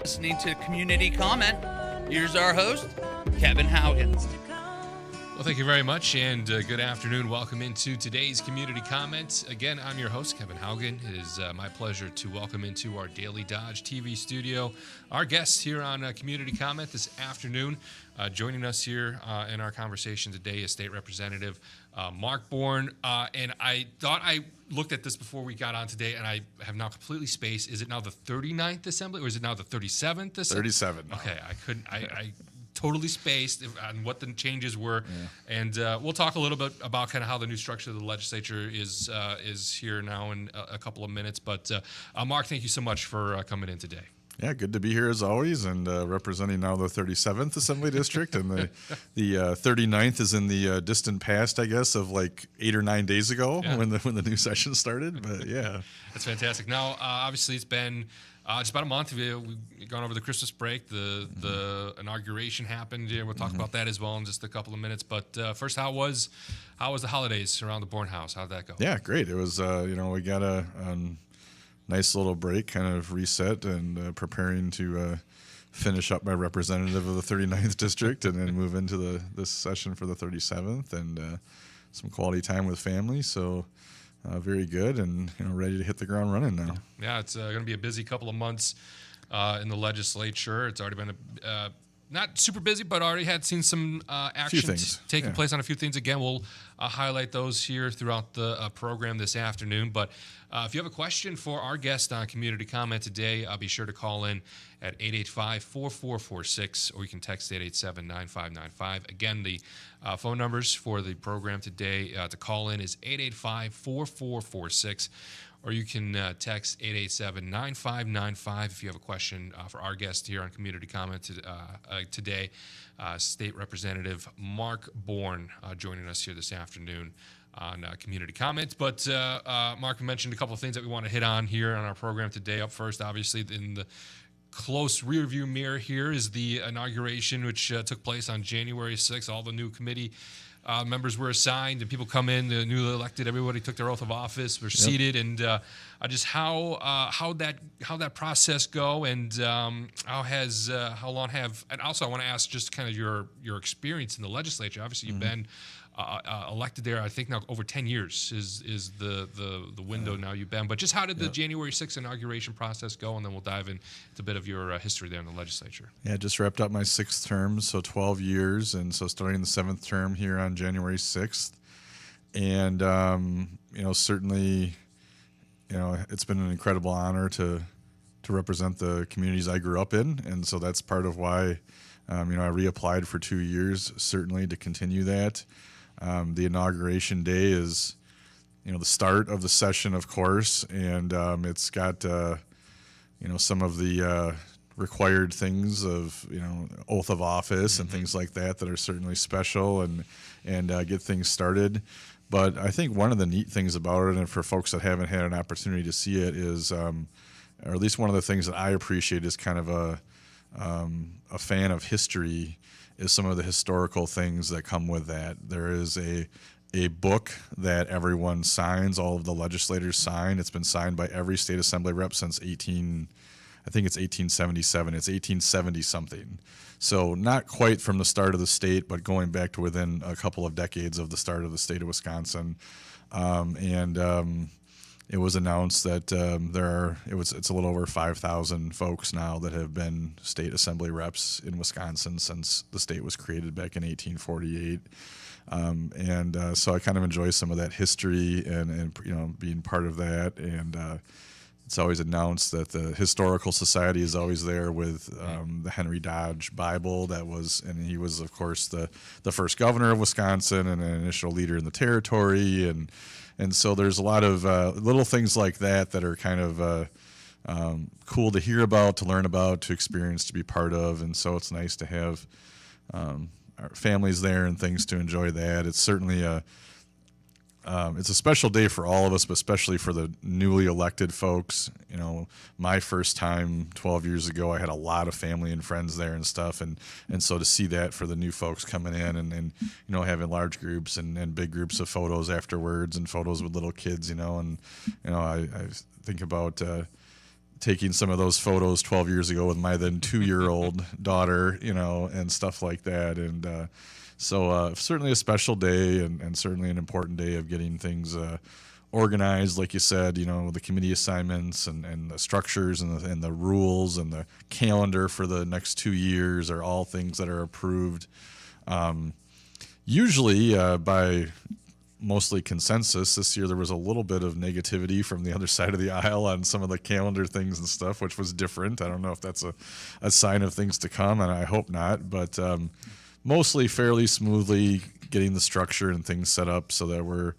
Listening to Community Comment. Here's our host, Kevin Haugen. Well, thank you very much, and good afternoon. Welcome into today's Community Comment. Again, I'm your host, Kevin Haugen. It is my pleasure to welcome into our Daily Dodge TV studio our guest here on Community Comment this afternoon. Joining us here in our conversation today is State Representative Mark Bourne. And I thought I looked at this before we got on today, and I have now completely spaced. Is it now the 39th Assembly, or is it now the 37th Assembly? 37. Okay, I totally spaced on what the changes were, and we'll talk a little bit about kind of how the new structure of the legislature is here now in a couple of minutes. But Mark, thank you so much for coming in today. Yeah, good to be here as always, and representing now the 37th Assembly District, and the 39th is in the distant past, I guess, of like 8 or 9 days ago when the new session started. But yeah, that's fantastic. Now, obviously, it's been just about a month. We've gone over the Christmas break. The inauguration happened. Yeah, we'll talk about that as well in just a couple of minutes. But first, how was the holidays around the Bourne house? How did that go? Yeah, great. It was we got a nice little break, kind of reset, and preparing to finish up my representative of the 39th district, and then move into this session for the 37th, and some quality time with family. So very good, and ready to hit the ground running now. Yeah, it's going to be a busy couple of months in the legislature. It's already been not super busy, but already seen some action taking place on a few things. Again, we'll highlight those here throughout the program this afternoon. But if you have a question for our guest on Community Comment today, be sure to call in at 885-4446, or you can text 887-9595. Again, the phone numbers for the program today to call in is 885-4446. Or you can text 887-9595 if you have a question for our guest here on Community Comment today, State Representative Mark Bourne, joining us here this afternoon on Community Comments. But Mark mentioned a couple of things that we want to hit on here on our program today. Up first, obviously, in the close rearview mirror here is the inauguration, which took place on January 6th. All the new committee members were assigned, and people come in, the newly elected, everybody took their oath of office, were seated, and just how that process go, and how long have, and also I want to ask just kind of your experience in the legislature. Obviously, you've been elected there, I think now over 10 years is the window now you've been. But just how did the January 6th inauguration process go? And then we'll dive into a bit of your history there in the legislature. Yeah, just wrapped up my 6th term, so 12 years. And so starting the 7th term here on January 6th. And, certainly, it's been an incredible honor to represent the communities I grew up in. And so that's part of why, I reapplied for 2 years, certainly to continue that. The inauguration day is, the start of the session, of course, and it's got, some of the required things of, oath of office and things like that are certainly special and get things started. But I think one of the neat things about it, and for folks that haven't had an opportunity to see it, is, or at least one of the things that I appreciate is kind of a fan of history, is some of the historical things that come with that. There is a book that everyone signs, all of the legislators sign. It's been signed by every state assembly rep since 1877. It's 1870 something. So not quite from the start of the state, but going back to within a couple of decades of the start of the state of Wisconsin. It was announced that it's a little over 5,000 folks now that have been state assembly reps in Wisconsin since the state was created back in 1848. So I kind of enjoy some of that history and being part of that. And it's always announced that the Historical Society is always there with the Henry Dodge Bible and he was, of course, the first governor of Wisconsin and an initial leader in the territory. And so there's a lot of little things like that are kind of cool to hear about, to learn about, to experience, to be part of. And so it's nice to have our families there and things to enjoy that. It's certainly it's a special day for all of us, but especially for the newly elected folks. My first time 12 years ago, I had a lot of family and friends there and stuff. And so to see that for the new folks coming in and having large groups and big groups of photos afterwards and photos with little kids, I think about taking some of those photos 12 years ago with my then 2-year-old daughter, and stuff like that. And so certainly a special day and certainly an important day of getting things organized, like you said, the committee assignments and the structures and the rules and the calendar for the next 2 years are all things that are approved usually by mostly consensus. This year there was a little bit of negativity from the other side of the aisle on some of the calendar things and stuff, which was different. I don't know if that's a sign of things to come, and I hope not, but mostly fairly smoothly getting the structure and things set up so that we're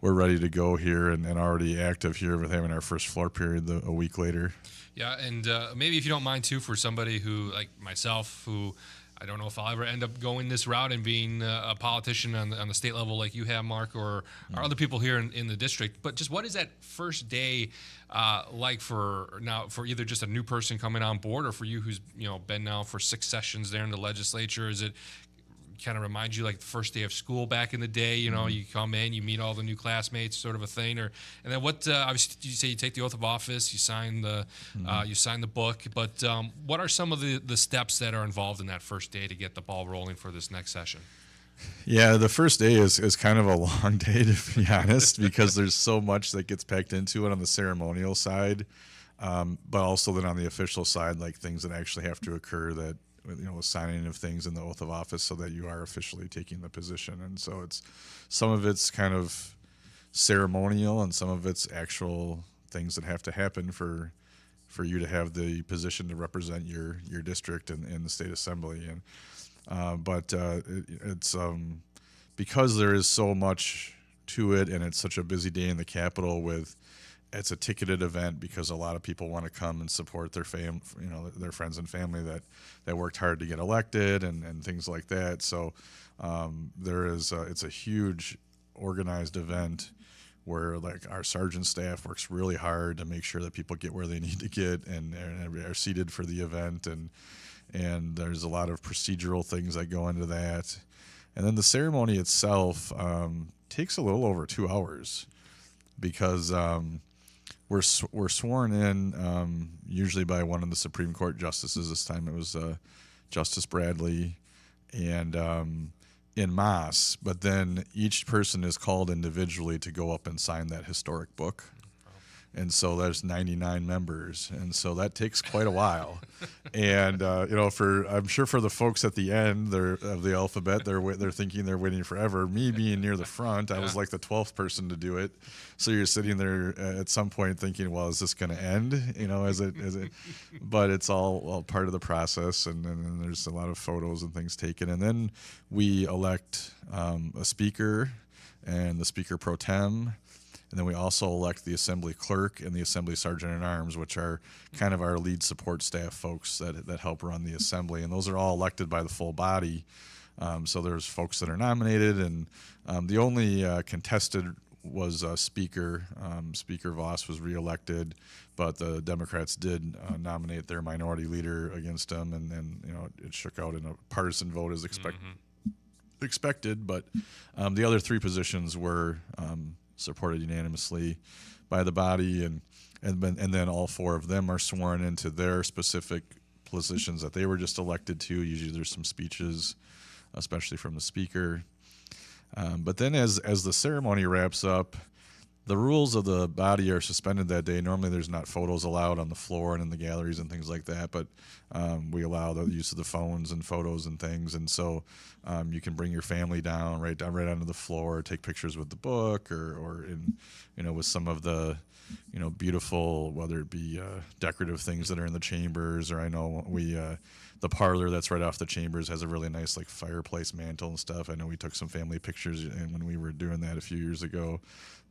ready to go here and already active here with having our first floor period a week later. Yeah, and maybe if you don't mind too, for somebody who, like myself, who I don't know if I'll ever end up going this route and being a politician on the state level like you have, Mark, or other people here in the district. But just what is that first day like for either just a new person coming on board or for you who's been now for 6 sessions there in the legislature? Is it kind of remind you like the first day of school back in the day? You come in, you meet all the new classmates, sort of a thing. And then what? Obviously, you say you take the oath of office, you sign the book. But what are some of the steps that are involved in that first day to get the ball rolling for this next session? Yeah, the first day is kind of a long day, to be honest, because there's so much that gets packed into it on the ceremonial side, but also then on the official side, like things that actually have to occur that. Signing of things in the oath of office so that you are officially taking the position. And so some of it's kind of ceremonial and some of it's actual things that have to happen for you to have the position to represent your district in the state assembly. And it's because there is so much to it and it's such a busy day in the Capitol it's a ticketed event because a lot of people want to come and support their their friends and family that worked hard to get elected and things like that. So it's a huge organized event where like our sergeant staff works really hard to make sure that people get where they need to get and are seated for the event. And there's a lot of procedural things that go into that. And then the ceremony itself takes a little over 2 hours because we're sworn in usually by one of the Supreme Court justices. This time it was Justice Bradley and en masse, but then each person is called individually to go up and sign that historic book. And so there's 99 members, and so that takes quite a while. And I'm sure for the folks at the end of the alphabet, they're thinking they're waiting forever. Me being near the front, I was like the 12th person to do it. So you're sitting there at some point thinking, well, is this going to end? Is it? But it's all part of the process, and then there's a lot of photos and things taken, and then we elect a speaker and the speaker pro tem. And then we also elect the assembly clerk and the assembly sergeant-at-arms, which are kind of our lead support staff folks that help run the assembly. And those are all elected by the full body. So there's folks that are nominated. And the only contested was Speaker. Speaker Voss was reelected, but the Democrats did nominate their minority leader against him. And then, it shook out in a partisan vote as expected. But the other 3 positions were supported unanimously by the body, and then all 4 of them are sworn into their specific positions that they were just elected to. Usually there's some speeches, especially from the speaker. But then as the ceremony wraps up, the rules of the body are suspended that day. Normally there's not photos allowed on the floor and in the galleries and things like that, but we allow the use of the phones and photos and things. And so you can bring your family down right onto the floor, take pictures with the book or with some of the beautiful, whether it be decorative things that are in the chambers, or I know the parlor that's right off the chambers has a really nice like fireplace mantle and stuff. I know we took some family pictures when we were doing that a few years ago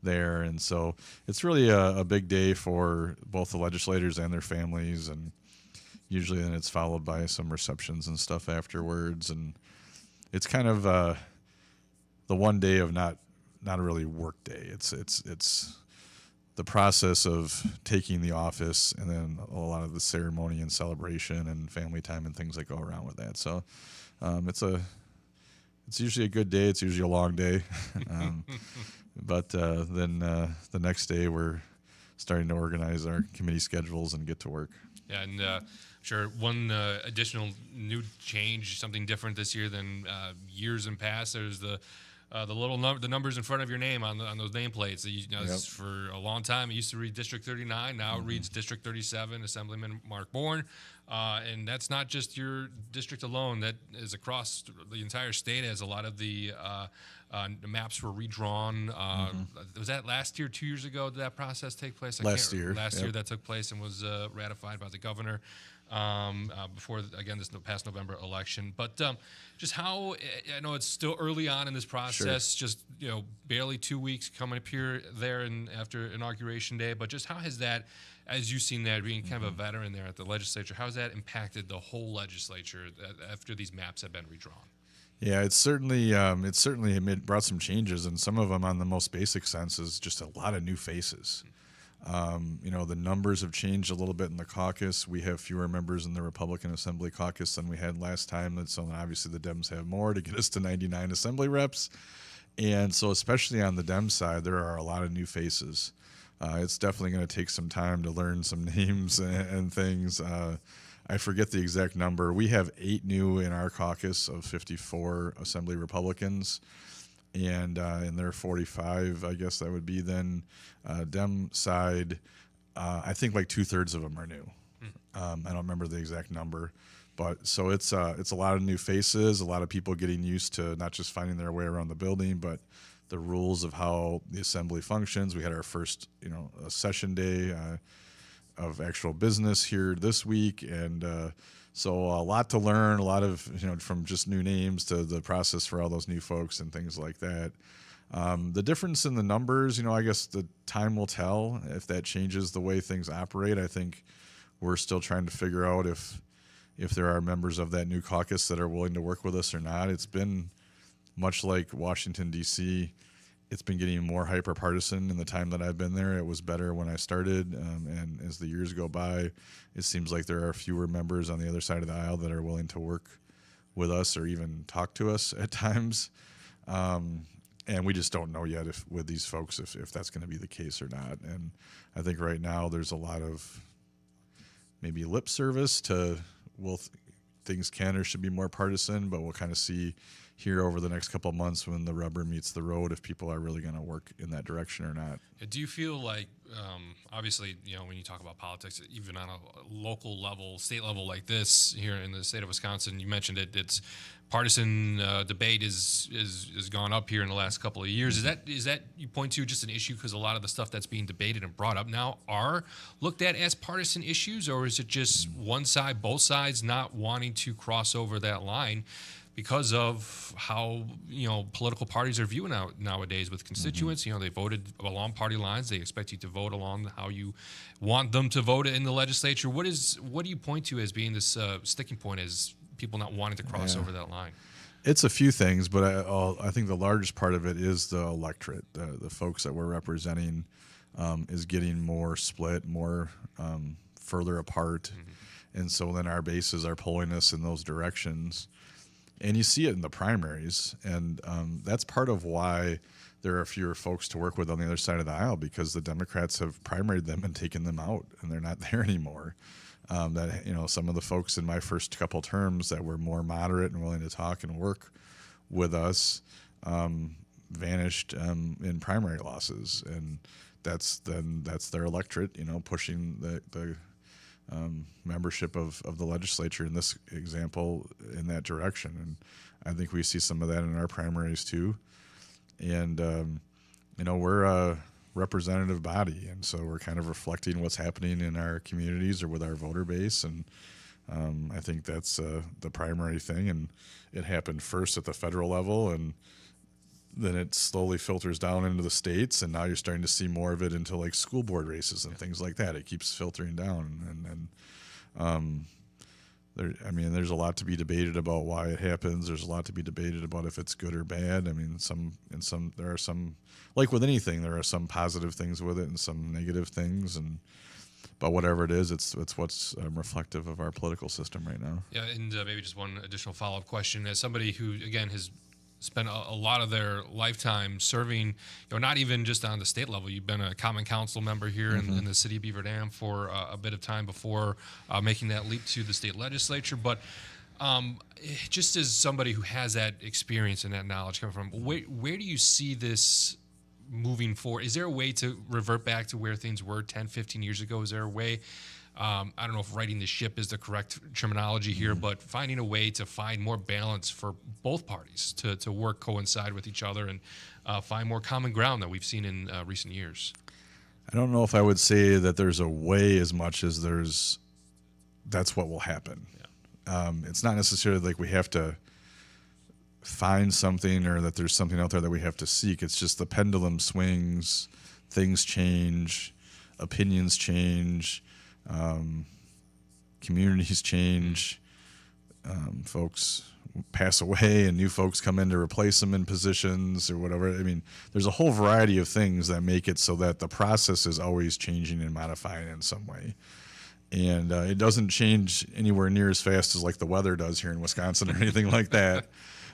there. And so it's really a big day for both the legislators and their families, and usually then it's followed by some receptions and stuff afterwards. And it's kind of the one day of not a really work day. It's the process of taking the office and then a lot of the ceremony and celebration and family time and things that go around with that. So it's usually a good day. It's usually a long day. But then the next day we're starting to organize our committee schedules and get to work. Yeah, and sure, one additional new change, something different this year than years in past. There's the the numbers in front of your name on those nameplates. This, for a long time, it used to read District 39. Now it reads District 37, Assemblyman Mark Bourne. And that's not just your district alone. That is across the entire state, as a lot of the maps were redrawn. Was that last year, 2 years ago, did that process take place? Last year that took place and was ratified by the governor before, again, this past November election. But just how, I know it's still early on in this process, just barely 2 weeks coming up here, there, and after Inauguration Day, but just how has that, as you've seen that, being kind of a veteran there at the legislature, how has that impacted the whole legislature after these maps have been redrawn? Yeah, it's certainly brought some changes, and some of them, on the most basic sense, is just a lot of new faces. The numbers have changed a little bit in the caucus. We have fewer members in the Republican Assembly caucus than we had last time, and so obviously the Dems have more to get us to 99 Assembly reps. And so especially on the Dem side, there are a lot of new faces. It's definitely going to take some time to learn some names and things. I forget the exact number. We have 8 new in our caucus of 54 Assembly Republicans, and in their 45, I guess that would be then Dem side. I think like 2/3 of them are new. I don't remember the exact number, but so it's a lot of new faces, a lot of people getting used to not just finding their way around the building, but the rules of how the assembly functions. We had our first, a session day of actual business here this week, and so a lot to learn, a lot of, from just new names to the process for all those new folks and things like that. The difference in the numbers, I guess the time will tell if that changes the way things operate. I think we're still trying to figure out if there are members of that new caucus that are willing to work with us or not. It's been much like Washington, D.C., it's been getting more hyper-partisan in the time that I've been there. It was better when I started, and as the years go by, it seems like there are fewer members on the other side of the aisle that are willing to work with us or even talk to us at times. And we just don't know yet with these folks if that's going to be the case or not. And I think right now there's a lot of maybe lip service to, things can or should be more partisan, but we'll kind of see here over the next couple of months when the rubber meets the road if people are really going to work in that direction or not. Do you feel like, obviously, when you talk about politics, even on a local level, state level like this here in the state of Wisconsin, you mentioned it's partisan debate is gone up here in the last couple of years. Is that you point to just an issue because a lot of the stuff that's being debated and brought up now are looked at as partisan issues, or is it just one side, both sides not wanting to cross over that line because of how political parties are viewed nowadays with constituents? They voted along party lines. They expect you to vote along how you want them to vote in the legislature. What do you point to as being this sticking point as people not wanting to cross over that line? It's a few things, but I think the largest part of it is the electorate. The folks that we're representing is getting more split, more further apart, and so then our bases are pulling us in those directions. And you see it in the primaries, and that's part of why there are fewer folks to work with on the other side of the aisle, because the Democrats have primaried them and taken them out, and they're not there anymore. Some of the folks in my first couple terms that were more moderate and willing to talk and work with us vanished in primary losses, and that's their electorate, pushing the membership of the legislature in this example in that direction. And I think we see some of that in our primaries too. And we're a representative body, and so we're kind of reflecting what's happening in our communities or with our voter base. And I think that's the primary thing, and it happened first at the federal level, and then it slowly filters down into the states, and now you're starting to see more of it into like school board races and things like that. It keeps filtering down, and there's a lot to be debated about why it happens. There's a lot to be debated about if it's good or bad. I mean, there are some, like with anything, there are some positive things with it and some negative things, but whatever it is, it's what's reflective of our political system right now. Yeah, and maybe just one additional follow-up question. As somebody who, again, has spent a lot of their lifetime serving, not even just on the state level. You've been a common council member here in the city of Beaver Dam for a bit of time before making that leap to the state legislature. But just as somebody who has that experience and that knowledge coming from, where do you see this moving forward? Is there a way to revert back to where things were 10, 15 years ago? Is there a way, I don't know if righting the ship is the correct terminology here, but finding a way to find more balance for both parties to work coincide with each other and find more common ground that we've seen in recent years? I don't know if I would say that there's a way as much as that's what will happen. Yeah. It's not necessarily like we have to find something or that there's something out there that we have to seek. It's just the pendulum swings, things change, opinions change, communities change, folks pass away and new folks come in to replace them in positions or whatever. I mean, there's a whole variety of things that make it so that the process is always changing and modifying in some way. And it doesn't change anywhere near as fast as like the weather does here in Wisconsin or anything like that.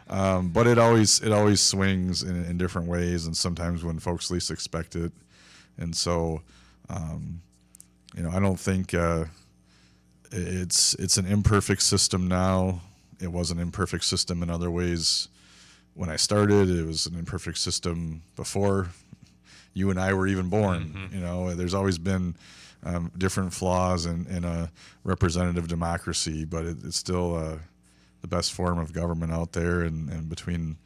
But it always swings in different ways, and sometimes when folks least expect it. And so, I don't think it's an imperfect system now. It was an imperfect system in other ways when I started. It was an imperfect system before you and I were even born. There's always been different flaws in a representative democracy, but it's still the best form of government out there, and between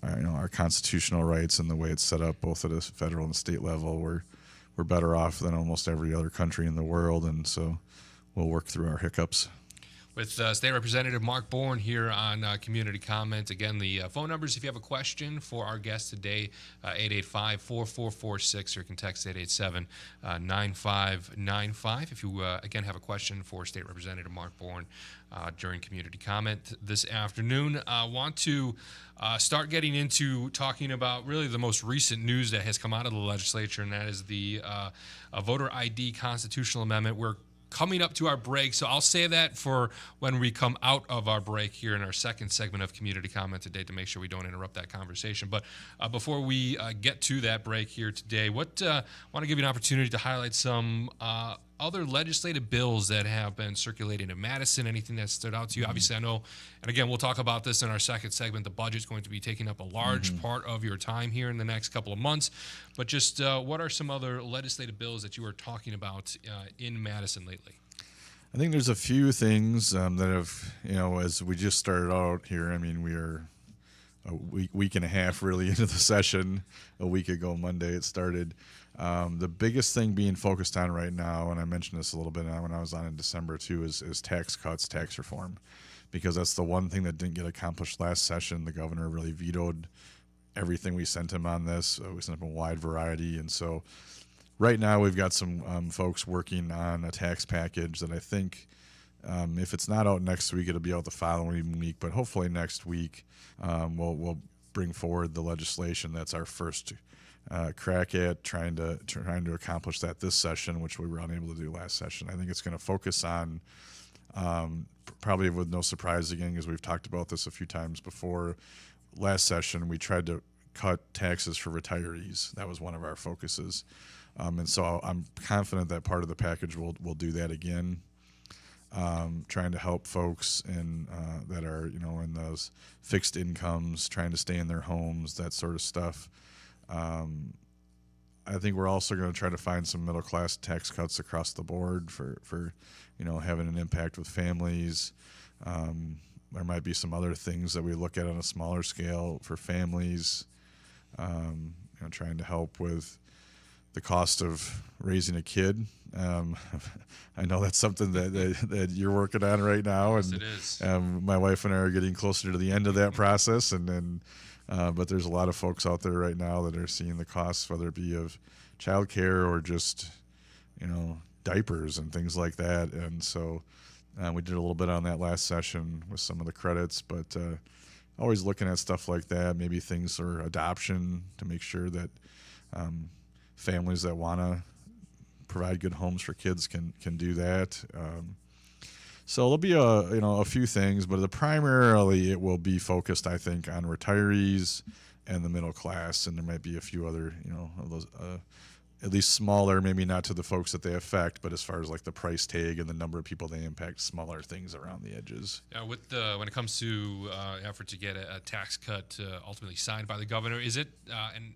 our constitutional rights and the way it's set up both at a federal and state level, we're better off than almost every other country in the world, and so we'll work through our hiccups. With State Representative Mark Bourne here on Community Comment. Again, the phone numbers, if you have a question for our guest today, 885-4446, or you can text 887-9595. If you, again, have a question for State Representative Mark Bourne during Community Comment this afternoon. I want to start getting into talking about really the most recent news that has come out of the legislature, and that is the voter ID constitutional amendment. We're coming up to our break, so I'll say that for when we come out of our break here in our second segment of Community Comment today to make sure we don't interrupt that conversation. But before we get to that break here today, I want to give you an opportunity to highlight some other legislative bills that have been circulating in Madison, anything that stood out to you. Obviously, I know, and again, we'll talk about this in our second segment, the budget's going to be taking up a large part of your time here in the next couple of months. But just what are some other legislative bills that you are talking about in Madison lately? I think there's a few things that have, as we just started out here, I mean, we are a week and a half really into the session. A week ago Monday it started. The biggest thing being focused on right now, and I mentioned this a little bit when I was on in December too, is tax cuts, tax reform, because that's the one thing that didn't get accomplished last session. The governor really vetoed everything we sent him on this. We sent him a wide variety, and so right now we've got some folks working on a tax package that I think if it's not out next week, it'll be out the following week, but hopefully next week we'll bring forward the legislation. That's our first crack at trying to accomplish that this session, which we were unable to do last session. I think it's going to focus on, probably with no surprise again, because we've talked about this a few times before. Last session, we tried to cut taxes for retirees. That was one of our focuses. And so I'm confident that part of the package will do that again. Trying to help folks that are, in those fixed incomes, trying to stay in their homes, that sort of stuff. I think we're also going to try to find some middle class tax cuts across the board for having an impact with families. There might be some other things that we look at on a smaller scale for families. Trying to help with the cost of raising a kid. I know that's something that you're working on right now, and yes, it is. My wife and I are getting closer to the end of that process, but there's a lot of folks out there right now that are seeing the costs, whether it be of childcare or just diapers and things like that. And so we did a little bit on that last session with some of the credits, but always looking at stuff like that, maybe things for adoption to make sure that families that want to provide good homes for kids can do that. So there'll be a few things, but primarily it will be focused, I think, on retirees and the middle class, and there might be a few other of those at least smaller, maybe not to the folks that they affect, but as far as like the price tag and the number of people they impact, smaller things around the edges. With when it comes to effort to get a tax cut ultimately signed by the governor, is it and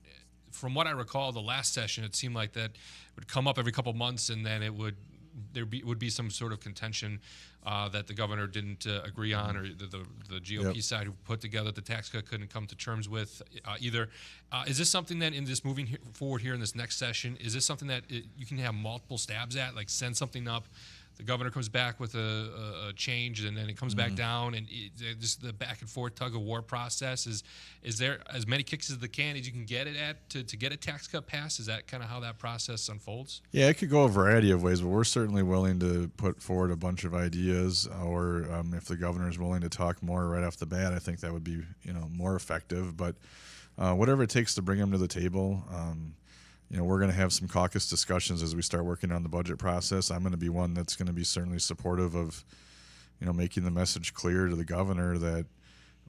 from what I recall, the last session, it seemed like that would come up every couple months, and then would be some sort of contention that the governor didn't agree on, or the GOP side who put together the tax cut couldn't come to terms with either. Is this something that in this moving forward here in this next session, is this something that you can have multiple stabs at, like send something up, the governor comes back with a change, and then it comes back down, and just the back and forth tug of war process? Is there as many kicks as the can as you can get it at to get a tax cut passed? Is that kind of how that process unfolds? Yeah, it could go a variety of ways, but we're certainly willing to put forward a bunch of ideas, or if the governor is willing to talk more right off the bat, I think that would be more effective. But whatever it takes to bring them to the table. We're going to have some caucus discussions as we start working on the budget process. I'm going to be one that's going to be certainly supportive of, making the message clear to the governor that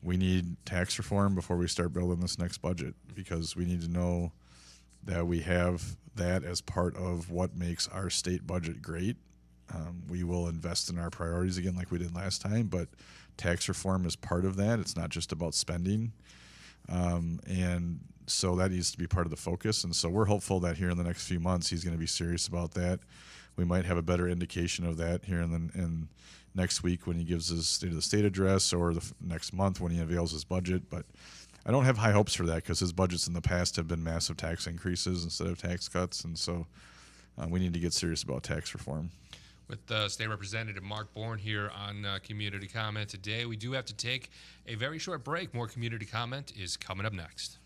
we need tax reform before we start building this next budget, because we need to know that we have that as part of what makes our state budget great. We will invest in our priorities again like we did last time, but tax reform is part of that. It's not just about spending. And so that needs to be part of the focus. And so we're hopeful that here in the next few months, he's going to be serious about that. We might have a better indication of that here in next week when he gives his State of the State address, or next month when he unveils his budget. But I don't have high hopes for that, because his budgets in the past have been massive tax increases instead of tax cuts. And so we need to get serious about tax reform. With State Representative Mark Bourne here on Community Comment today. We do have to take a very short break. More Community Comment is coming up next.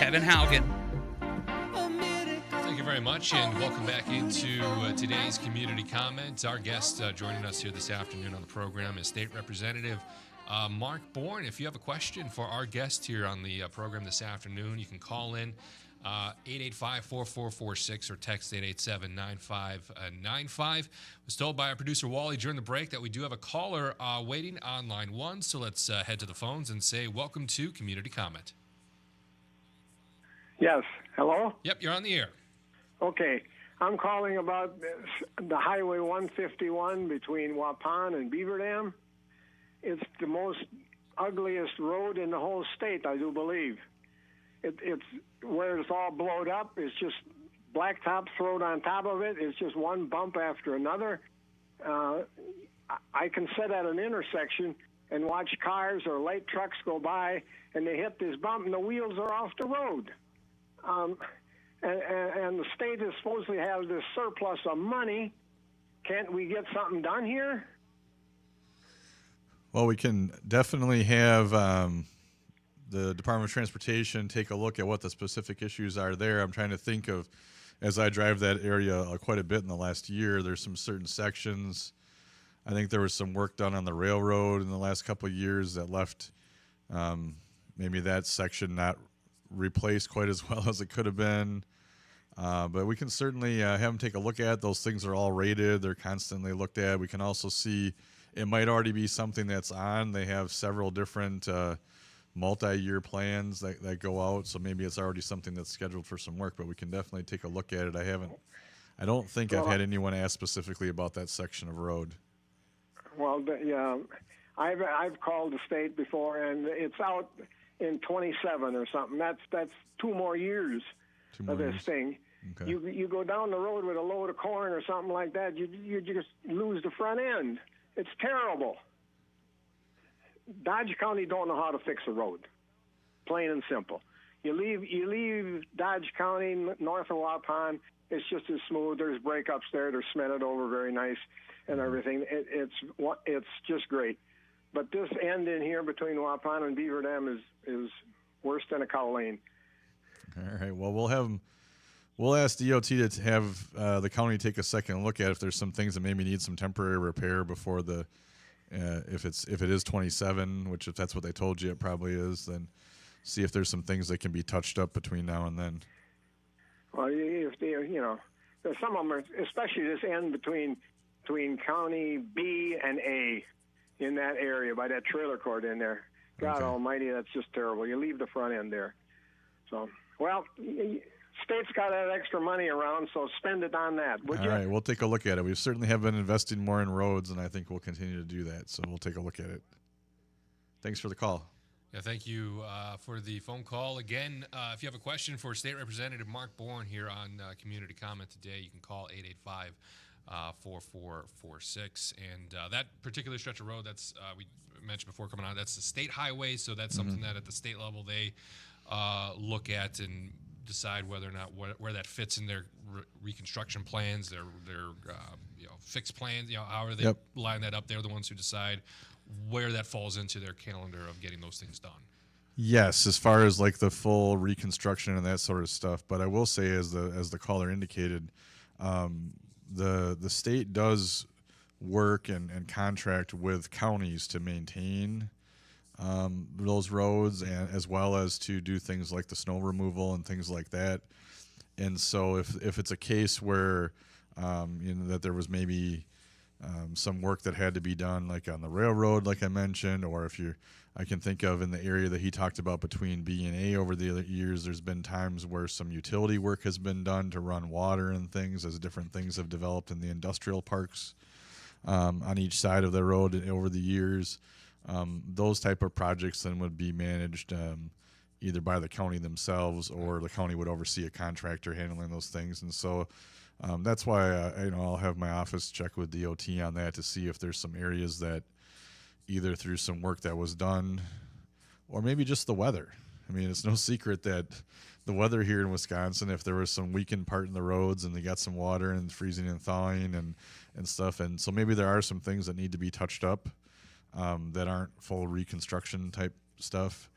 Kevin Haugen. Thank you very much, and welcome back into today's community comment. Our guest joining us here this afternoon on the program is State Representative Mark Bourne. If you have a question for our guest here on the program this afternoon, you can call in 885-4446 or text 887-9595. Was told by our producer Wally during the break that we do have a caller waiting on line 1, so let's head to the phones and say welcome to Community Comment. Yes. Hello? Yep, you're on the air. Okay. I'm calling about the Highway 151 between Waupun and Beaver Dam. It's the most ugliest road in the whole state, I do believe. It's where it's all blowed up. It's just blacktop thrown on top of it. It's just one bump after another. I can sit at an intersection and watch cars or light trucks go by, and they hit this bump, and the wheels are off the road. And the state is supposed to have this surplus of money. Can't we get something done here? Well, we can definitely have the Department of Transportation take a look at what the specific issues are there. I'm trying to think of, as I drive that area quite a bit in the last year, there's some certain sections. I think there was some work done on the railroad in the last couple of years that left maybe that section not replaced quite as well as it could have been. But we can certainly have them take a look at. Those things are all rated. They're constantly looked at. We can also see it might already be something that's on. They have several different multi-year plans that go out, so maybe it's already something that's scheduled for some work, but we can definitely take a look at it. I don't think I've had anyone ask specifically about that section of road. Well, yeah, I've called the state before, and it's out in 27 or something. That's 2 more years of this thing. Okay. You go down the road with a load of corn or something like that, you just lose the front end. It's terrible. Dodge County don't know how to fix a road, plain and simple. You leave Dodge County north of Waupun, it's just as smooth. There's breakups there. They're cemented over very nice and everything. It's just great. But this end in here between Waupun and Beaver Dam is worse than a cow lane. All right. Well, we'll ask DOT to have the county take a second look at if there's some things that maybe need some temporary repair before the if it is 27, which if that's what they told you it probably is, then see if there's some things that can be touched up between now and then. Well, if there's some of them, especially this end between County B and A in that area by that trailer court in there. God Almighty, that's just terrible. You leave the front end there. So, well, state's got that extra money around, so spend it on that, would you? All right, we'll take a look at it. We certainly have been investing more in roads, and I think we'll continue to do that, so we'll take a look at it. Thanks for the call. Yeah, thank you for the phone call. Again, if you have a question for State Representative Mark Bourne here on Community Comment today, you can call 885-4446. And that particular stretch of road that's we mentioned before coming on, that's the state highway, so that's something that at the state level they look at and decide whether or not where that fits in their reconstruction plans, their fixed plans, however they line that up. They're the ones who decide where that falls into their calendar of getting those things done. Yes, as far as like the full reconstruction and that sort of stuff. But I will say, as the caller indicated, the state does work and contract with counties to maintain those roads, and as well as to do things like the snow removal and things like that. And so if it's a case where that there was maybe some work that had to be done, like on the railroad, like I mentioned, or I can think of in the area that he talked about between B and A over the years, there's been times where some utility work has been done to run water and things as different things have developed in the industrial parks on each side of the road over the years. Those type of projects then would be managed either by the county themselves, or the county would oversee a contractor handling those things. And so that's why I'll have my office check with DOT on that to see if there's some areas that either through some work that was done, or maybe just the weather. I mean, it's no secret that the weather here in Wisconsin, if there was some weakened part in the roads and they got some water and freezing and thawing and stuff, and so maybe there are some things that need to be touched up that aren't full reconstruction type stuff.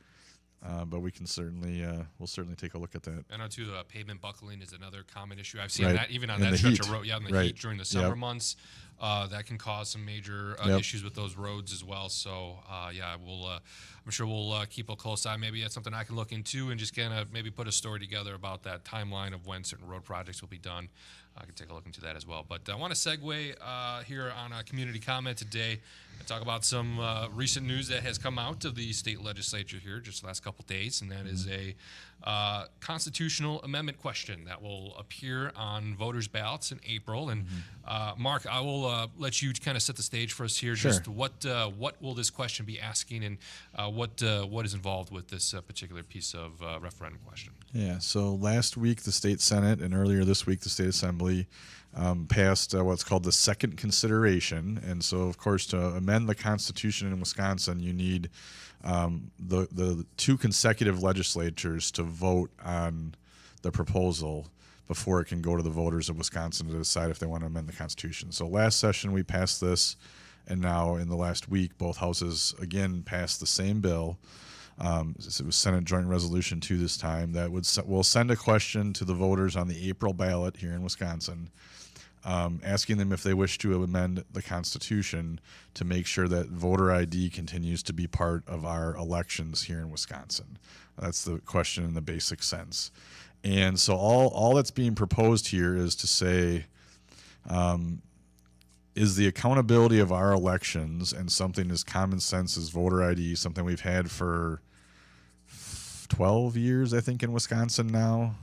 But we can certainly we'll certainly take a look at that. I know too. Pavement buckling is another common issue. I've seen Right. that even on In that the stretch heat. of road. Yeah, in the Right. heat during the summer Yep. months, that can cause some major Yep. issues with those roads as well. So yeah, we'll. I'm sure we'll keep a close eye. Maybe that's something I can look into and just kind of maybe put a story together about that timeline of when certain road projects will be done. I can take a look into that as well. But I want to segue here on a community comment today and talk about some recent news that has come out of the state legislature here just the last couple days, and that is a constitutional amendment question that will appear on voters' ballots in April. And Mark, I will let you kind of set the stage for us here. Sure. Just what will this question be asking, and what is involved with this particular piece of referendum question? Yeah, so last week the state Senate and earlier this week the state Assembly passed what's called the second consideration. And so, of course, to amend the Constitution in Wisconsin, you need the two consecutive legislatures to vote on the proposal before it can go to the voters of Wisconsin to decide if they want to amend the Constitution. So last session we passed this, and now in the last week both houses again passed the same bill. It was Senate Joint Resolution 2 this time that will send a question to the voters on the April ballot here in Wisconsin, asking them if they wish to amend the Constitution to make sure that voter ID continues to be part of our elections here in Wisconsin. That's the question in the basic sense. And so all that's being proposed here is to say, is the accountability of our elections and something as common sense as voter ID, something we've had for 12 years, I think, in Wisconsin now,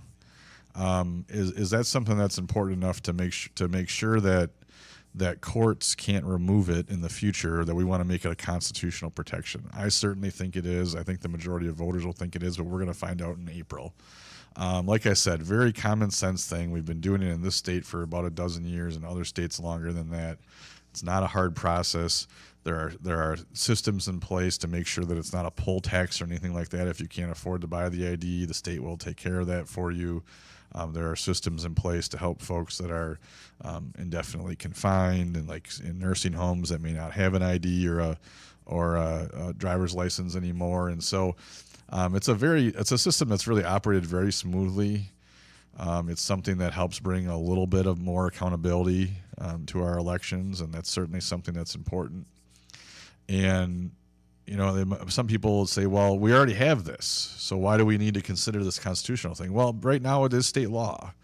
is that something that's important enough to make sure that courts can't remove it in the future, that we want to make it a constitutional protection? I certainly think it is. I think the majority of voters will think it is, but we're going to find out in April. Like I said, very common sense thing. We've been doing it in this state for about a dozen years, and other states longer than that. It's not a hard process. There are systems in place to make sure that it's not a poll tax or anything like that. If you can't afford to buy the ID, the state will take care of that for you. There are systems in place to help folks that are indefinitely confined and like in nursing homes that may not have an ID or a driver's license anymore. And so it's a system that's really operated very smoothly. It's something that helps bring a little bit of more accountability to our elections, and that's certainly something that's important. And some people will say, well, we already have this, so why do we need to consider this constitutional thing? Well, right now it is state law.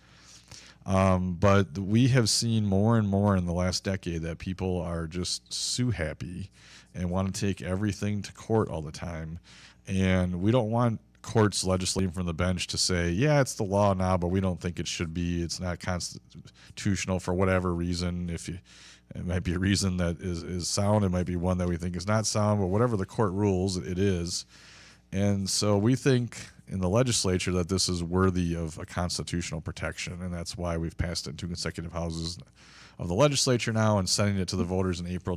But we have seen more and more in the last decade that people are just sue happy and want to take everything to court all the time. And we don't want courts legislating from the bench to say, yeah, it's the law now, but we don't think it should be. It's not constitutional for whatever reason. It might be a reason that is sound. It might be one that we think is not sound, but whatever the court rules, it is. And so we think in the legislature that this is worthy of a constitutional protection, and that's why we've passed it in two consecutive houses of the legislature now and sending it to the voters in April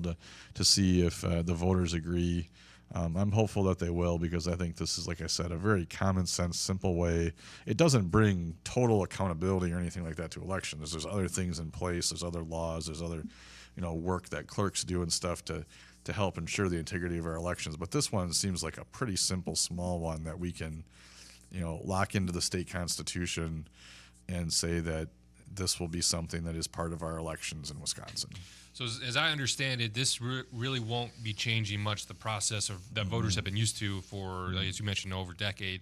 to see if the voters agree. I'm hopeful that they will, because I think this is, like I said, a very common sense, simple way. It doesn't bring total accountability or anything like that to elections. There's other things in place. There's other laws. There's other work that clerks do and stuff to help ensure the integrity of our elections. But this one seems like a pretty simple, small one that we can, lock into the state constitution and say that this will be something that is part of our elections in Wisconsin. So as I understand it, this really won't be changing much the process that voters have been used to for, as you mentioned, over a decade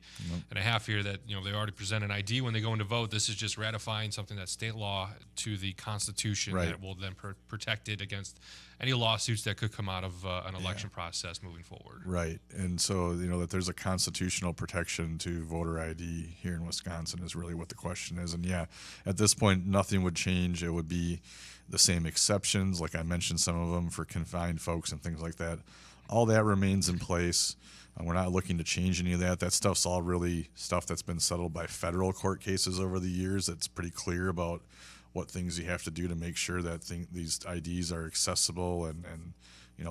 and a half here, that they already present an ID when they go in to vote. This is just ratifying something that's state law to the Constitution that will then protect it against any lawsuits that could come out of an election process moving forward. Right. And so, that there's a constitutional protection to voter ID here in Wisconsin is really what the question is. And at this point, nothing would change. It would be the same exceptions, like I mentioned some of them for confined folks and things like that. All that remains in place. We're not looking to change any of that. That stuff's all really stuff that's been settled by federal court cases over the years. It's pretty clear about what things you have to do to make sure that these IDs are accessible and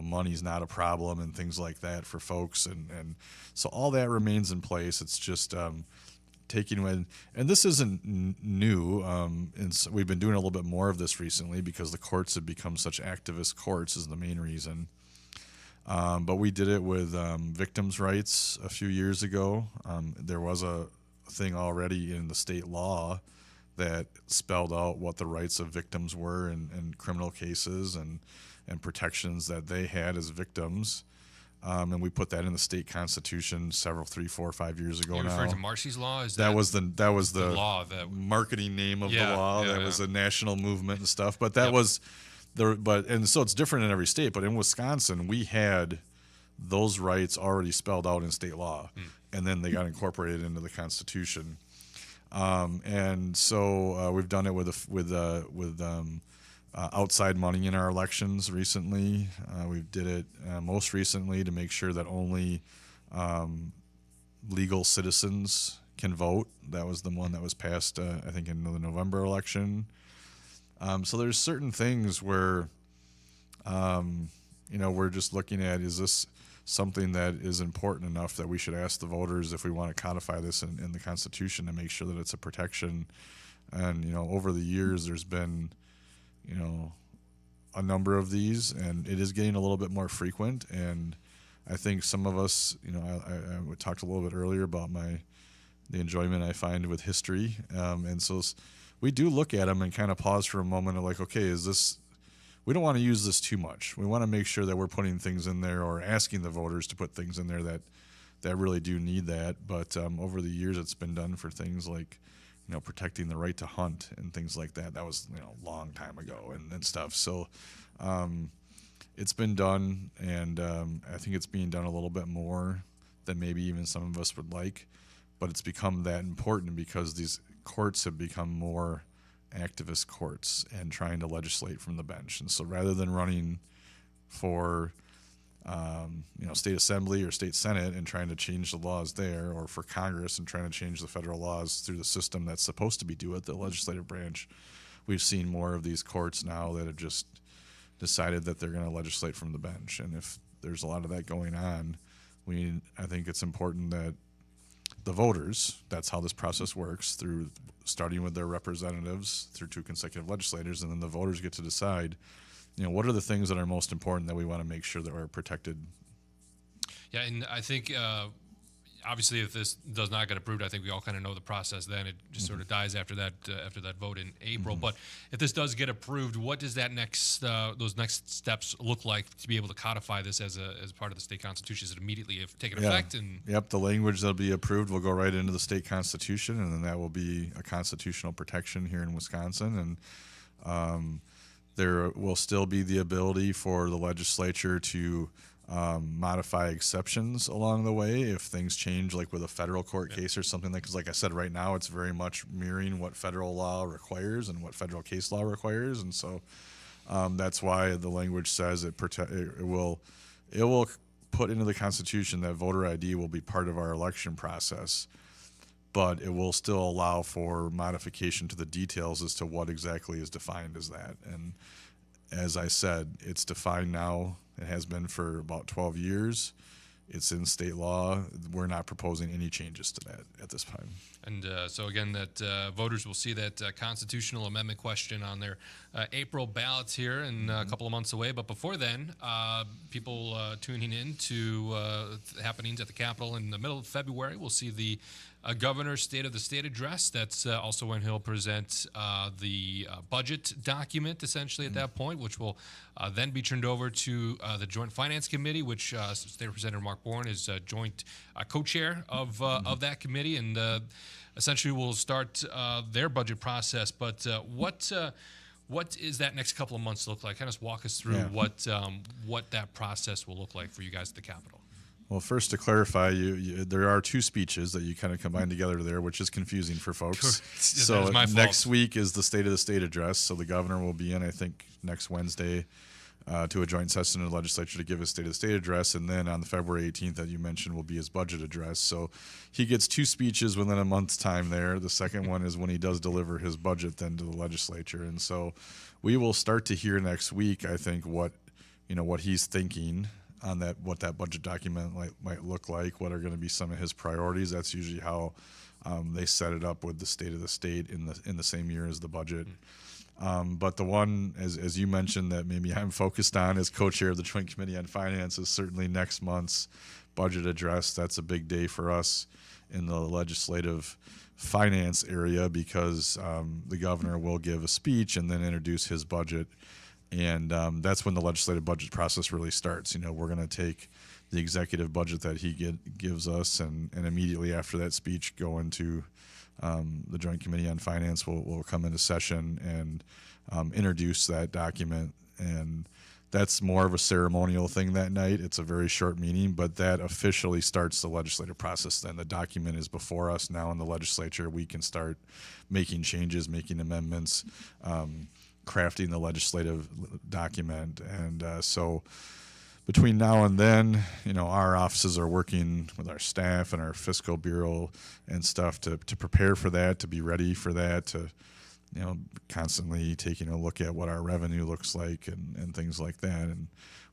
money's not a problem and things like that for folks. And so all that remains in place. It's just taking away, and this isn't new, and so we've been doing a little bit more of this recently because the courts have become such activist courts is the main reason. But we did it with victims' rights a few years ago. There was a thing already in the state law that spelled out what the rights of victims were in criminal cases and protections that they had as victims. And we put that in the state constitution 3, 4, 5 years ago. You now. referring to Marcy's law? That was the law marketing name of the law. That was a national movement and stuff. But that was and so it's different in every state. But in Wisconsin, we had those rights already spelled out in state law, and then they got incorporated into the Constitution. And so we've done it with outside money in our elections recently. We did it most recently to make sure that only legal citizens can vote. That was the one that was passed, I think, in the November election. So there's certain things where, we're just looking at, is this something that is important enough that we should ask the voters if we want to codify this in the Constitution to make sure that it's a protection. And, over the years, there's been, a number of these, and it is getting a little bit more frequent. And I think some of us, I talked a little bit earlier about the enjoyment I find with history. And so we do look at them and kind of pause for a moment and like, okay, we don't want to use this too much. We want to make sure that we're putting things in there or asking the voters to put things in there that really do need that. But over the years, it's been done for things like, protecting the right to hunt and things like that. That was, a long time ago and stuff. So it's been done, and I think it's being done a little bit more than maybe even some of us would like. But it's become that important because these courts have become more activist courts and trying to legislate from the bench. And so rather than running for state assembly or state senate and trying to change the laws there, or for Congress and trying to change the federal laws through the system that's supposed to be do it, the legislative branch, we've seen more of these courts now that have just decided that they're going to legislate from the bench. And if there's a lot of that going on, I think it's important that the voters, that's how this process works, through starting with their representatives through 2 consecutive legislators, and then the voters get to decide, what are the things that are most important that we want to make sure that are protected. Yeah, and I think obviously if this does not get approved, I think we all kind of know the process. Then it just sort of dies after that vote in April. But if this does get approved, what does that those next steps look like to be able to codify this as part of the state constitution? Is it immediately take effect? And Yep, the language that'll be approved will go right into the state constitution, and then that will be a constitutional protection here in Wisconsin. And there will still be the ability for the legislature to modify exceptions along the way if things change, like with a federal court case or something. Because like I said, right now it's very much mirroring what federal law requires and what federal case law requires. And so that's why the language says it will put into the Constitution that voter ID will be part of our election process, but it will still allow for modification to the details as to what exactly is defined as that. And as I said, it's defined now. It has been for about 12 years. It's in state law. We're not proposing any changes to that at this time. And so again, that voters will see that constitutional amendment question on their April ballots here in a couple of months away. But before then, people tuning in to happenings at the Capitol in the middle of February will see the governor's State of the State address. That's also when he'll present the budget document, essentially, at that point, which will then be turned over to the Joint Finance Committee, which State Representative Mark Bourne is joint co-chair of that committee, and essentially will start their budget process. But what is that next couple of months look like? Kind of walk us through what that process will look like for you guys at the Capitol. Well, first to clarify, there are 2 speeches that you kind of combine together there, which is confusing for folks. So next week is the State of the State address. So the governor will be in, I think, next Wednesday to a joint session of the legislature to give his State of the State address. And then on the February 18th that you mentioned will be his budget address. So he gets 2 speeches within a month's time there. The second one is when he does deliver his budget then to the legislature. And so we will start to hear next week, I think, what he's thinking on what that budget document might look like, what are going to be some of his priorities. That's usually how they set it up with the State of the State in the same year as the budget. But the one, as you mentioned, that maybe I'm focused on as co-chair of the Joint Committee on Finance is certainly next month's budget address. That's a big day for us in the legislative finance area because the governor will give a speech and then introduce his budget. And that's when the legislative budget process really starts. We're going to take the executive budget that he gives us and immediately after that speech go into the Joint Committee on Finance. Will come into session and introduce that document. And that's more of a ceremonial thing that night. It's a very short meeting, but that officially starts the legislative process. Then the document is before us now in the legislature. We can start making changes, making amendments, crafting the legislative document. And so between now and then, our offices are working with our staff and our fiscal bureau and stuff to prepare for that, to be ready for that, to constantly taking a look at what our revenue looks like and things like that. And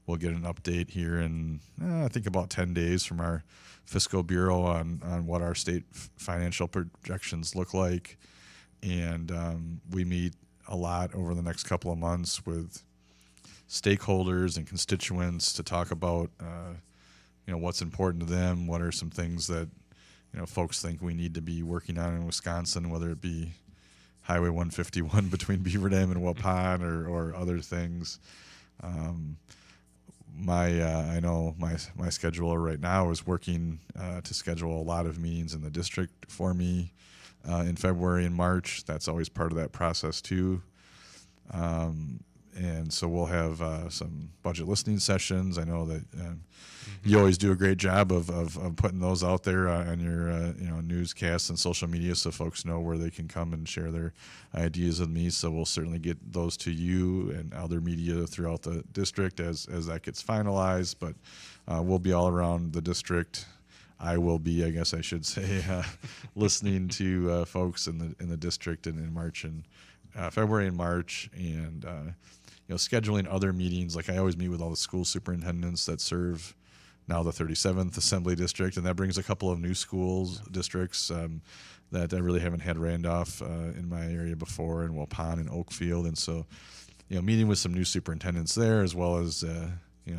we'll get an update here in, I think, about 10 days from our fiscal bureau on what our state financial projections look like. And we meet a lot over the next couple of months with stakeholders and constituents to talk about, what's important to them, what are some things that, folks think we need to be working on in Wisconsin, whether it be Highway 151 between Beaver Dam and Waupun or other things. I know my scheduler right now is working to schedule a lot of meetings in the district for me in February and March. That's always part of that process too. And so we'll have some budget listening sessions. I know that you always do a great job of putting those out there on your newscasts and social media so folks know where they can come and share their ideas with me. So we'll certainly get those to you and other media throughout the district as that gets finalized. But we'll be all around the district. I will be, I guess I should say, listening to folks in the district in March and February and March, and scheduling other meetings. Like I always meet with all the school superintendents that serve now the 37th Assembly District, and that brings a couple of new schools districts that I really haven't had Randolph in my area before, and Waupun and Oakfield, and so meeting with some new superintendents there as well as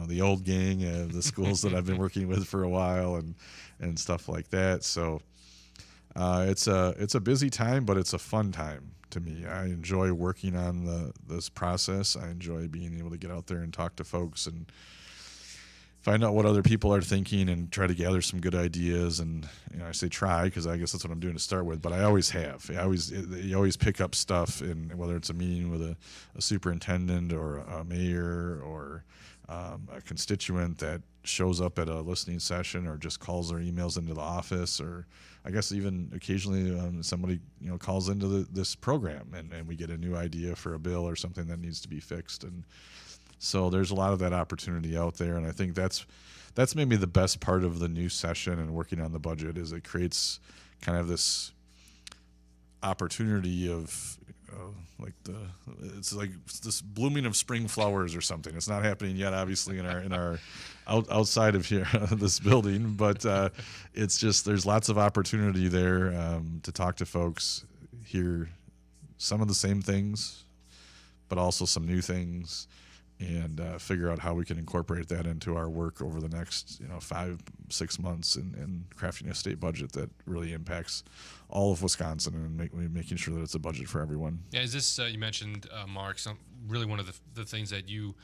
the old gang of the schools that I've been working with for a while and stuff like that. So it's a busy time, but it's a fun time to me. I enjoy working on this process. I enjoy being able to get out there and talk to folks and find out what other people are thinking and try to gather some good ideas. And I say try because I guess that's what I'm doing to start with, but I always have. You always pick up stuff in whether it's a meeting with a superintendent or a mayor or a constituent that shows up at a listening session or just calls or emails into the office, or I guess even occasionally somebody calls into this program and we get a new idea for a bill or something that needs to be fixed. And so there's a lot of that opportunity out there, and I think that's maybe the best part of the new session and working on the budget is it creates kind of this opportunity of it's like this blooming of spring flowers or something. It's not happening yet, obviously, in our outside of here this building, but it's just there's lots of opportunity there to talk to folks, hear some of the same things, but also some new things, and figure out how we can incorporate that into our work over the next 5-6 months in crafting a state budget that really impacts all of Wisconsin and making sure that it's a budget for everyone. Yeah, is this you mentioned, Mark? Really one of the things that you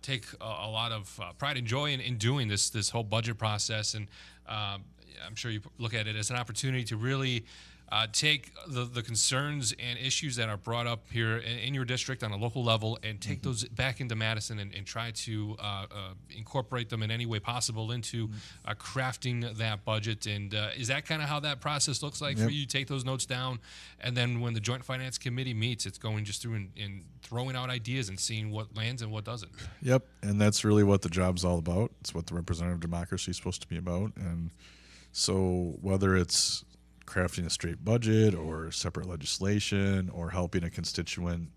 take a lot of pride and joy in doing this whole budget process, and I'm sure you look at it as an opportunity to really take the concerns and issues that are brought up here in your district on a local level and take those back into Madison and try to incorporate them in any way possible into crafting that budget. And is that kind of how that process looks like for you? Take those notes down, and then when the Joint Finance Committee meets, it's going just through and throwing out ideas and seeing what lands and what doesn't. Yep, and that's really what the job's all about. It's what the representative democracy is supposed to be about. And so whether it's crafting a straight budget or separate legislation or helping a constituent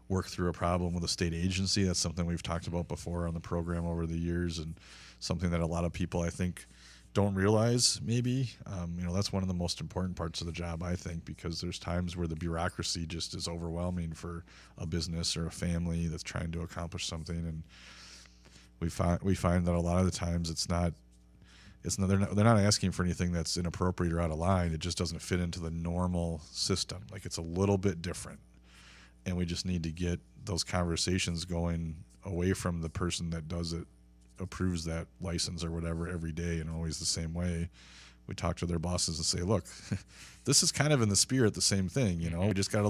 work through a problem with a state agency, that's something we've talked about before on the program over the years, and something that a lot of people I think don't realize maybe. That's one of the most important parts of the job, I think, because there's times where the bureaucracy just is overwhelming for a business or a family that's trying to accomplish something, and we find that a lot of the times they're not asking for anything that's inappropriate or out of line. It just doesn't fit into the normal system. Like, it's a little bit different, and we just need to get those conversations going away from the person that does it, approves that license or whatever every day and always the same way. We talk to their bosses and say, look, this is kind of in the spirit the same thing, we just got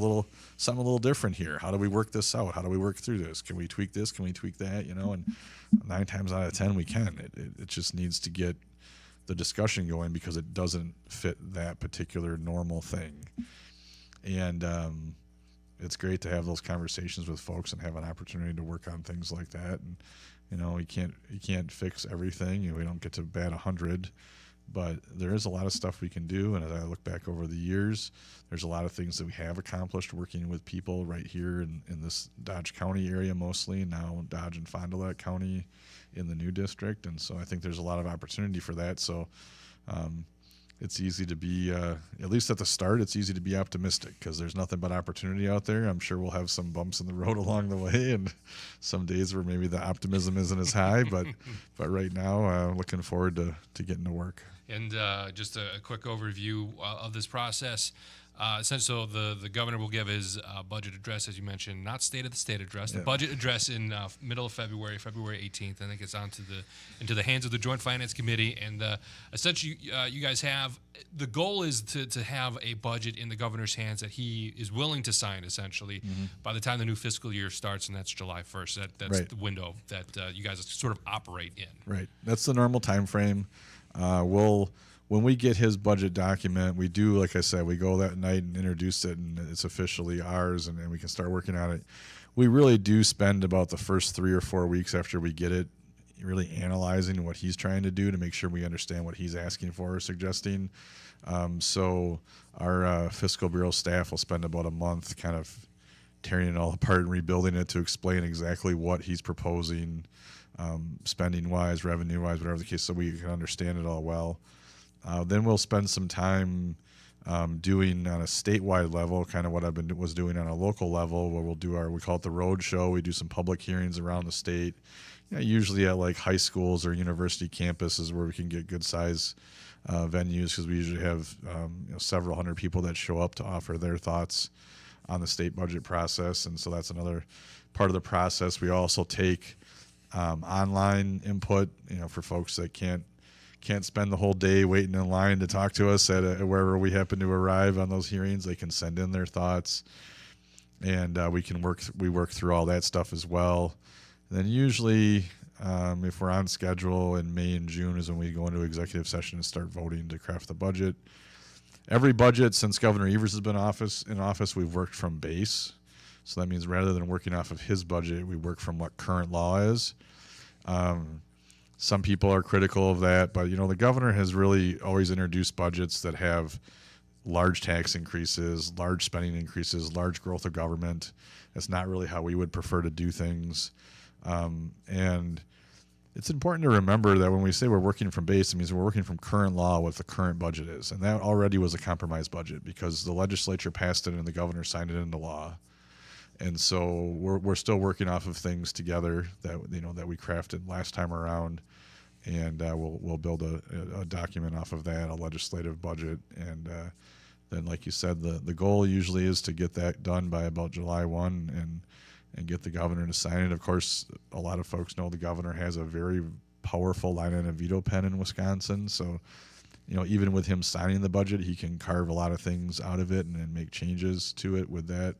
something a little different here. How do we work this out? How do we work through this? Can we tweak this? Can we tweak that? And 9 times out of 10 we can. It just needs to get the discussion going because it doesn't fit that particular normal thing. And it's great to have those conversations with folks and have an opportunity to work on things like that. And you can't fix everything. We don't get to bat 100, but there is a lot of stuff we can do. And as I look back over the years, there's a lot of things that we have accomplished working with people right here in this Dodge County area, mostly now Dodge and Fond du Lac County in the new district. And so I think there's a lot of opportunity for that. So it's easy to be, at least at the start, it's easy to be optimistic because there's nothing but opportunity out there. I'm sure we'll have some bumps in the road along the way and some days where maybe the optimism isn't as high, but right now, looking forward to getting to work. And just a quick overview of this process. Essentially, the governor will give his budget address, as you mentioned, not State of the State address, the budget address in middle of February 18th. I think it's into the hands of the Joint Finance Committee. And essentially, you guys have the goal is to have a budget in the governor's hands that he is willing to sign, essentially, by the time the new fiscal year starts, and that's July 1st. That's right. The window that you guys sort of operate in. Right. That's the normal time frame. When we get his budget document, we do, like I said, we go that night and introduce it, and it's officially ours, and we can start working on it. We really do spend about the first 3 or 4 weeks after we get it really analyzing what he's trying to do to make sure we understand what he's asking for or suggesting. So our fiscal bureau staff will spend about a month kind of tearing it all apart and rebuilding it to explain exactly what he's proposing, spending-wise, revenue-wise, whatever the case, so we can understand it all well. Then we'll spend some time doing on a statewide level, kind of what was doing on a local level, where we call it the road show. We do some public hearings around the state, usually at like high schools or university campuses where we can get good size venues, because we usually have several hundred people that show up to offer their thoughts on the state budget process. And so that's another part of the process. We also take online input, for folks that can't spend the whole day waiting in line to talk to us at wherever we happen to arrive on those hearings. They can send in their thoughts, and we work through all that stuff as well. And then usually, if we're on schedule in May and June is when we go into executive session and start voting to craft the budget. Every budget since Governor Evers has been in office, we've worked from base. So that means rather than working off of his budget, we work from what current law is. Some people are critical of that, but the governor has really always introduced budgets that have large tax increases, large spending increases, large growth of government. That's not really how we would prefer to do things. And it's important to remember that when we say we're working from base, it means we're working from current law, what the current budget is. And that already was a compromise budget because the legislature passed it and the governor signed it into law. And so we're still working off of things together that we crafted last time around, and we'll build a document off of that, a legislative budget, and then, like you said, the goal usually is to get that done by about July 1 and get the governor to sign it. Of course, a lot of folks know the governor has a very powerful line and a veto pen in Wisconsin, so even with him signing the budget, he can carve a lot of things out of it and make changes to it with that.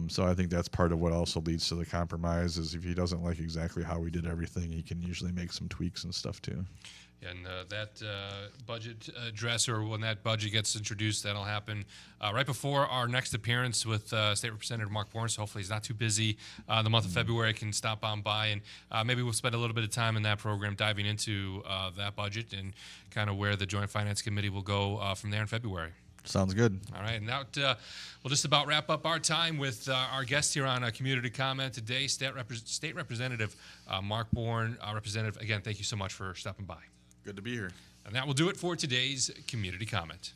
So I think that's part of what also leads to the compromise is if he doesn't like exactly how we did everything, he can usually make some tweaks and stuff too. And that budget address, or when that budget gets introduced, that'll happen right before our next appearance with State Representative Mark Bourne. So hopefully he's not too busy. The month of February can stop on by, and maybe we'll spend a little bit of time in that program diving into that budget and kind of where the Joint Finance Committee will go from there in February. Sounds good. All right, and now we'll just about wrap up our time with our guest here on Community Comment today, State Representative Mark Bourne. Representative, again, thank you so much for stopping by. Good to be here. And that will do it for today's community comment.